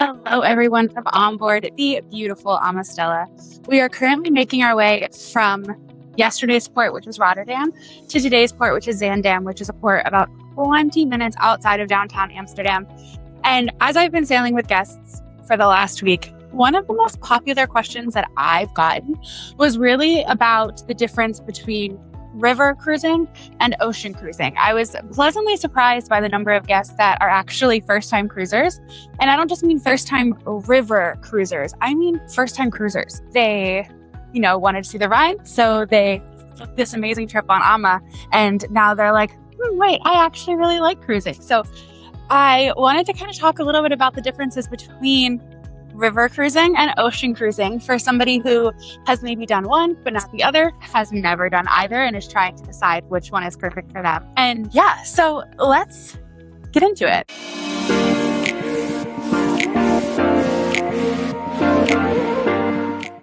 Hello, everyone from onboard the beautiful AmaStella. We are currently making our way from yesterday's port, which was Rotterdam, to today's port, which is Zaandam, which is a port about 20 minutes outside of downtown Amsterdam. And as I've been sailing with guests for the last week, one of the most popular questions that I've gotten was really about the difference between river cruising and ocean cruising. I was pleasantly surprised by the number of guests that are actually first-time cruisers. And I don't just mean first-time river cruisers. I mean first-time cruisers. They, wanted to see the Rhine, so they took this amazing trip on Ama. And now they're like, wait, I actually really like cruising. So I wanted to kind of talk a little bit about the differences between river cruising and ocean cruising for somebody who has maybe done one, but not the other, has never done either, and is trying to decide which one is perfect for them. And yeah, so let's get into it.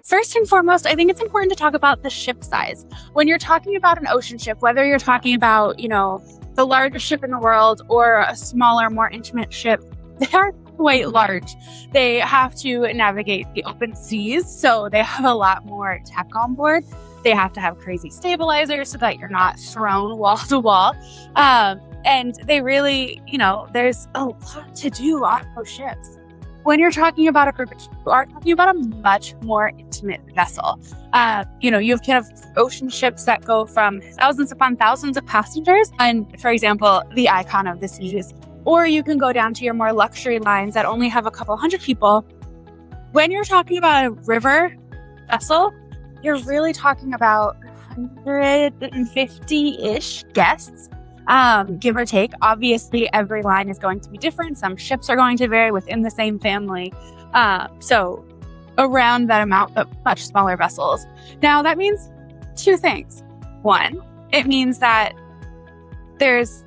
First and foremost, I think it's important to talk about the ship size. When you're talking about an ocean ship, whether you're talking about, the largest ship in the world or a smaller, more intimate ship, they are quite large. They have to navigate the open seas, so they have a lot more tech on board. They have to have crazy stabilizers so that you're not thrown wall to wall. And they really, there's a lot to do on those ships. When you're talking about a group, you are talking about a much more intimate vessel. You have kind of ocean ships that go from thousands upon thousands of passengers. And for example, the Icon of the Seas. Or you can go down to your more luxury lines that only have a couple hundred people. When you're talking about a river vessel, you're really talking about 150-ish guests, give or take. Obviously, every line is going to be different. Some ships are going to vary within the same family. So around that amount, but much smaller vessels. Now, that means two things. One, it means that there's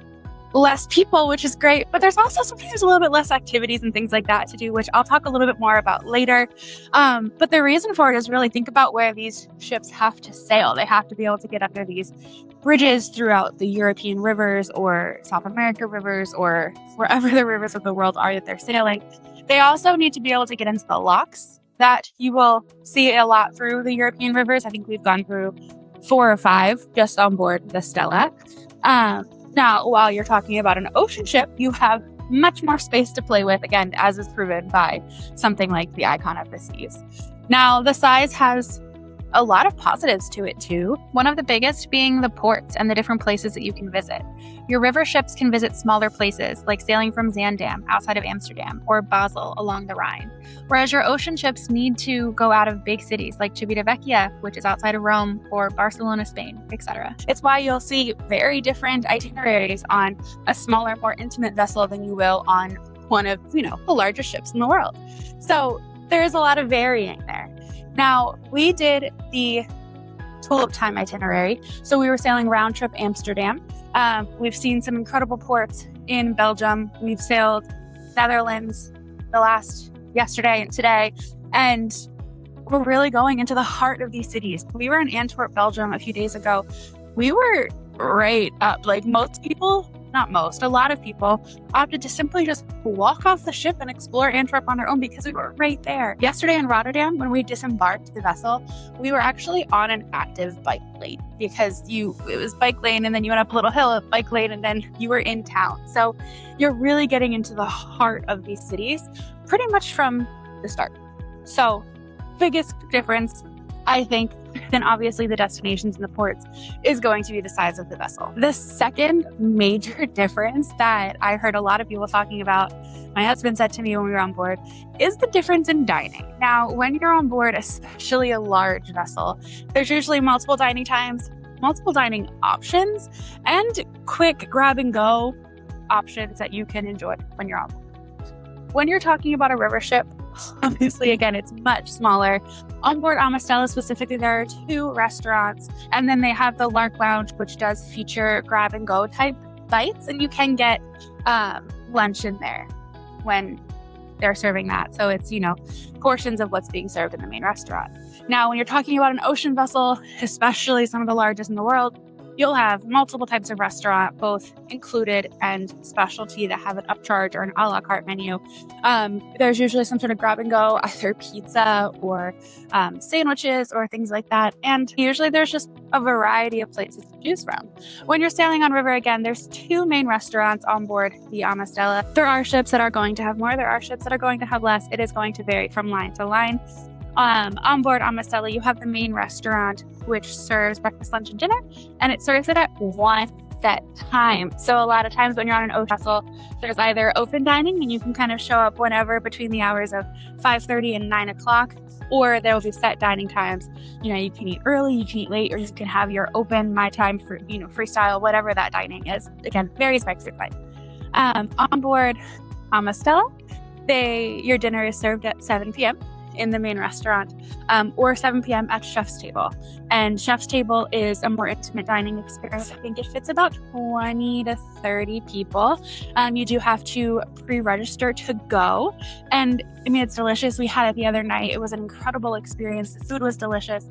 less people, which is great, but there's also sometimes a little bit less activities and things like that to do, which I'll talk a little bit more about later. But the reason for it is really think about where these ships have to sail. They have to be able to get under these bridges throughout the European rivers or South America rivers or wherever the rivers of the world are that they're sailing. They also need to be able to get into the locks that you will see a lot through the European rivers. I think we've gone through 4 or 5 just on board the Stella. Now, while you're talking about an ocean ship, you have much more space to play with, again, as is proven by something like the Icon of the Seas. Now, the size has a lot of positives to it, too. One of the biggest being the ports and the different places that you can visit. Your river ships can visit smaller places, like sailing from Zaandam outside of Amsterdam or Basel along the Rhine, whereas your ocean ships need to go out of big cities like Civitavecchia, which is outside of Rome, or Barcelona, Spain, etc. It's why you'll see very different itineraries on a smaller, more intimate vessel than you will on one of, the largest ships in the world. So there's a lot of varying there. Now, we did the tulip time itinerary. So we were sailing round trip Amsterdam. We've seen some incredible ports in Belgium. We've sailed Netherlands yesterday and today. And we're really going into the heart of these cities. We were in Antwerp, Belgium a few days ago. We were right up. A lot of people opted to simply just walk off the ship and explore Antwerp on their own because we were right there. Yesterday in Rotterdam, when we disembarked the vessel, we were actually on an active bike lane because it was bike lane and then you went up a little hill, bike lane, and then you were in town. So you're really getting into the heart of these cities pretty much from the start. So biggest difference, I think, then obviously the destinations and the ports is going to be the size of the vessel. The second major difference that I heard a lot of people talking about, my husband said to me when we were on board, is the difference in dining. Now, when you're on board, especially a large vessel, there's usually multiple dining times, multiple dining options, and quick grab and go options that you can enjoy when you're on board. When you're talking about a river ship, obviously, again, it's much smaller. On board AmaStella specifically, there are 2 restaurants, and then they have the Lark Lounge, which does feature grab-and-go type bites, and you can get lunch in there when they're serving that. So it's, portions of what's being served in the main restaurant. Now, when you're talking about an ocean vessel, especially some of the largest in the world, you'll have multiple types of restaurant, both included and specialty that have an upcharge or an a la carte menu. There's usually some sort of grab and go, either pizza or sandwiches or things like that. And usually there's just a variety of places to choose from. When you're sailing on river, again, there's 2 main restaurants on board the AmaStella. There are ships that are going to have more. There are ships that are going to have less. It is going to vary from line to line. On board AmaStella, you have the main restaurant, which serves breakfast, lunch, and dinner, and it serves it at one set time. So a lot of times when you're on an ocean vessel, there's either open dining, and you can kind of show up whenever between the hours of 5:30 and 9 o'clock, or there will be set dining times. You know, you can eat early, you can eat late, or you can have your open, my time for, freestyle, whatever that dining is. Again, varies by cruise line. On board AmaStella, your dinner is served at 7 p.m. in the main restaurant, or 7 p.m. at Chef's Table. And Chef's Table is a more intimate dining experience. I think it fits about 20 to 30 people. You do have to pre-register to go. And I mean, it's delicious. We had it the other night. It was an incredible experience. The food was delicious,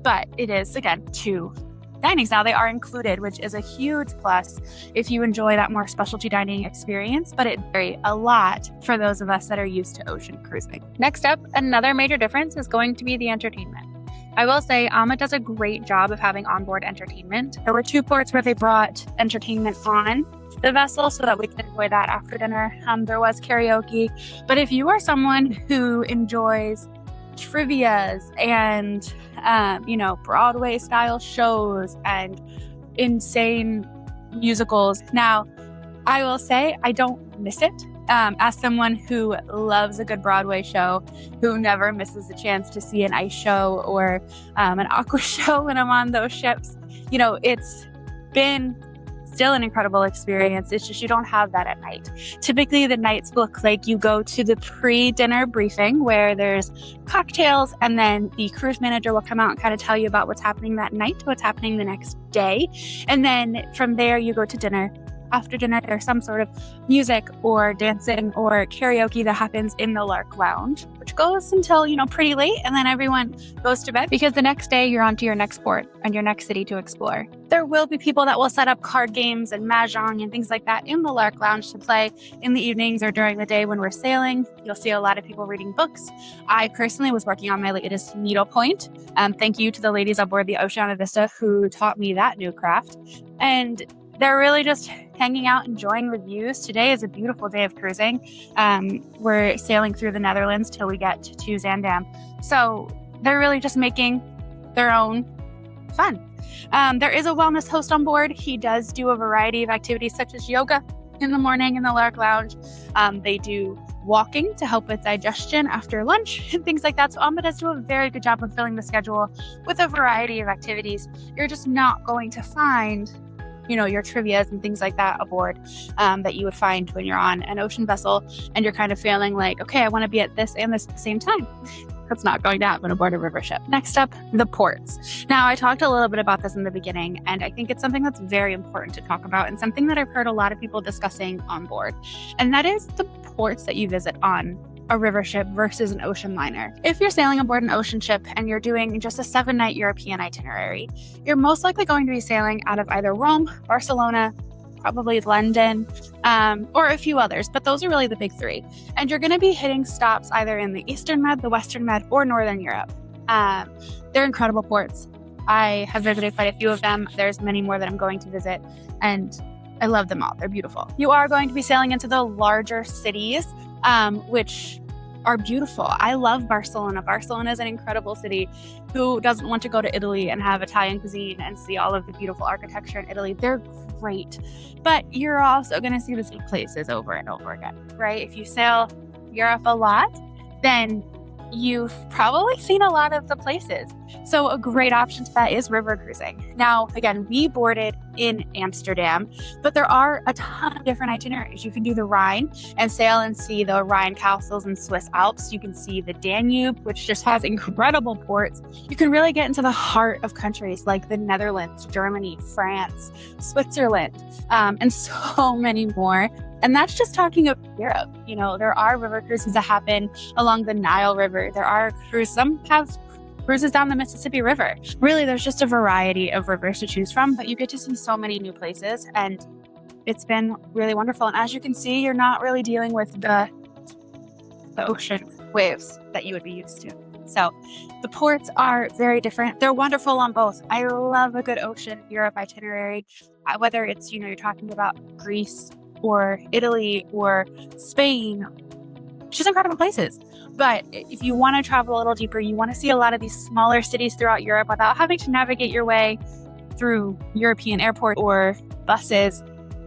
but it is, again, 2 dinings. Now, they are included, which is a huge plus if you enjoy that more specialty dining experience, but it varies a lot for those of us that are used to ocean cruising. Next up, another major difference is going to be the entertainment. I will say Ama does a great job of having onboard entertainment. There were 2 ports where they brought entertainment on the vessel so that we can enjoy that after dinner. There was karaoke, but if you are someone who enjoys trivias and Broadway style shows and insane musicals. Now, I will say I don't miss it. As someone who loves a good Broadway show, who never misses a chance to see an ice show or an aqua show when I'm on those ships, it's been still an incredible experience. It's just you don't have that at night. Typically, the nights look like you go to the pre-dinner briefing where there's cocktails, and then the cruise manager will come out and kind of tell you about what's happening that night, what's happening the next day. And then from there, you go to dinner. After dinner, there's some sort of music or dancing or karaoke that happens in the Lark Lounge, which goes until, pretty late, and then everyone goes to bed because the next day you're on to your next port and your next city to explore. There will be people that will set up card games and mahjong and things like that in the Lark Lounge to play in the evenings or during the day when we're sailing. You'll see a lot of people reading books. I personally was working on my latest needlepoint. Thank you to the ladies aboard the Oceana Vista who taught me that new craft. And they're really just hanging out, enjoying the views. Today is a beautiful day of cruising. We're sailing through the Netherlands till we get to Zaandam. So they're really just making their own fun. There is a wellness host on board. He does do a variety of activities such as yoga in the morning in the Lark Lounge. They do walking to help with digestion after lunch and things like that. So Ama does do a very good job of filling the schedule with a variety of activities. You're just not going to find your trivias and things like that aboard that you would find when you're on an ocean vessel and you're kind of feeling like, okay, I want to be at this and this at the same time. That's not going to happen aboard a river ship. Next up, the ports. Now, I talked a little bit about this in the beginning, and I think it's something that's very important to talk about and something that I've heard a lot of people discussing on board, and that is the ports that you visit on a river ship versus an ocean liner. If you're sailing aboard an ocean ship and you're doing just a 7-night European itinerary, you're most likely going to be sailing out of either Rome, Barcelona, probably London, or a few others, but those are really the big 3. And you're going to be hitting stops either in the Eastern Med, the Western Med, or Northern Europe. They're incredible ports. I have visited quite a few of them. There's many more that I'm going to visit, and I love them all. They're beautiful. You are going to be sailing into the larger cities, which are beautiful. I love Barcelona. Barcelona is an incredible city. Who doesn't want to go to Italy and have Italian cuisine and see all of the beautiful architecture in Italy? They're great. But you're also going to see the same places over and over again, right? If you sail Europe a lot, then you've probably seen a lot of the places. So a great option to that is river cruising. Now, again, we boarded in Amsterdam, but there are a ton of different itineraries. You can do the Rhine and sail and see the Rhine castles and Swiss Alps. You can see the Danube, which just has incredible ports. You can really get into the heart of countries like the Netherlands, Germany, France, Switzerland, and so many more. And that's just talking of Europe. There are river cruises that happen along the Nile River. There are cruises, some have cruises down the Mississippi River. Really, there's just a variety of rivers to choose from, but you get to see so many new places, and it's been really wonderful. And as you can see, you're not really dealing with the ocean waves that you would be used to. So the ports are very different. They're wonderful on both. I love a good ocean Europe itinerary, whether it's, you're talking about Greece or Italy or Spain, just incredible places. But if you want to travel a little deeper, you want to see a lot of these smaller cities throughout Europe without having to navigate your way through European airports or buses,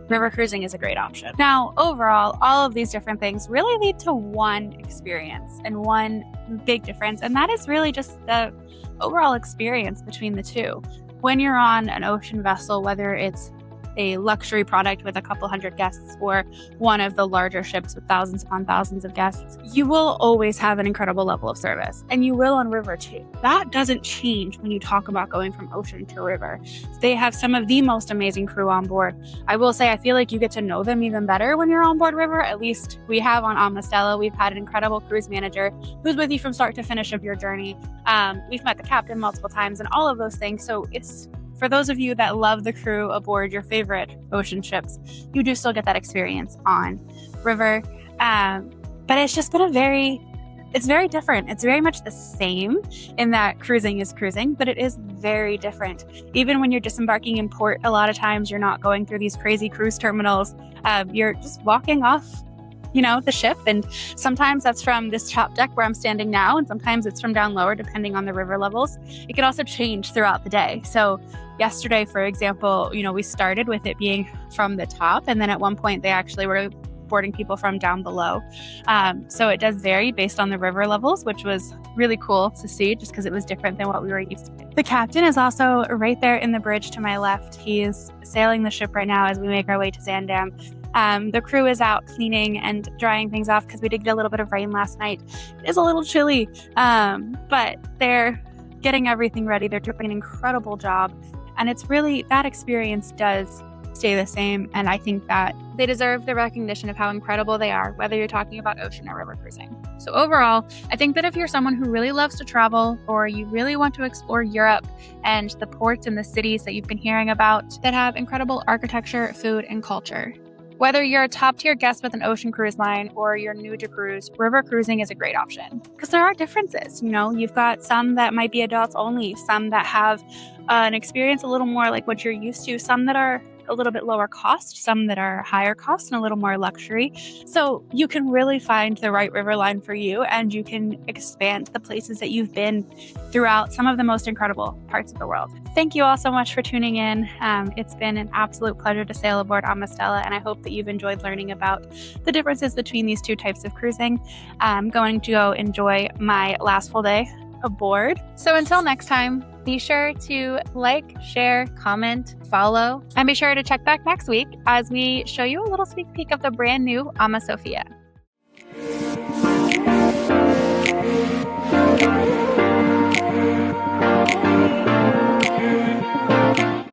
river cruising is a great option. Now, overall, all of these different things really lead to one experience and one big difference, and that is really just the overall experience between the two. When you're on an ocean vessel, whether it's a luxury product with a couple hundred guests or one of the larger ships with thousands upon thousands of guests, you will always have an incredible level of service, and you will on river too. That doesn't change when you talk about going from ocean to river. They have some of the most amazing crew on board. I will say, I feel like you get to know them even better when you're on board river. At least we have on AmaStella. We've had an incredible cruise manager who's with you from start to finish of your journey. We've met the captain multiple times and all of those things. So it's, for those of you that love the crew aboard your favorite ocean ships, you do still get that experience on river. But it's just been it's very different. It's very much the same in that cruising is cruising, but it is very different. Even when you're disembarking in port, a lot of times you're not going through these crazy cruise terminals. You're just walking off the ship, and sometimes that's from this top deck where I'm standing now, and sometimes it's from down lower depending on the river levels. It can also change throughout the day. So yesterday, for example, we started with it being from the top, and then at one point they actually were boarding people from down below. So it does vary based on the river levels, which was really cool to see just because it was different than what we were used to. The captain is also right there in the bridge to my left. He is sailing the ship right now as we make our way to Zaandam. The crew is out cleaning and drying things off because we did get a little bit of rain last night. It is a little chilly, but they're getting everything ready. They're doing an incredible job, and it's really, that experience does stay the same, and I think that they deserve the recognition of how incredible they are, whether you're talking about ocean or river cruising. So overall, I think that if you're someone who really loves to travel, or you really want to explore Europe and the ports and the cities that you've been hearing about that have incredible architecture, food, and culture, whether you're a top-tier guest with an ocean cruise line or you're new to cruise, river cruising is a great option. Because there are differences, you've got some that might be adults only, some that have an experience a little more like what you're used to, some that are a little bit lower cost, some that are higher cost and a little more luxury. So you can really find the right river line for you, and you can expand the places that you've been throughout some of the most incredible parts of the world. Thank you all so much for tuning in. It's been an absolute pleasure to sail aboard AmaStella, and I hope that you've enjoyed learning about the differences between these two types of cruising. I'm going to go enjoy my last full day aboard. So until next time, be sure to like, share, comment, follow, and be sure to check back next week as we show you a little sneak peek of the brand new AmaSophia.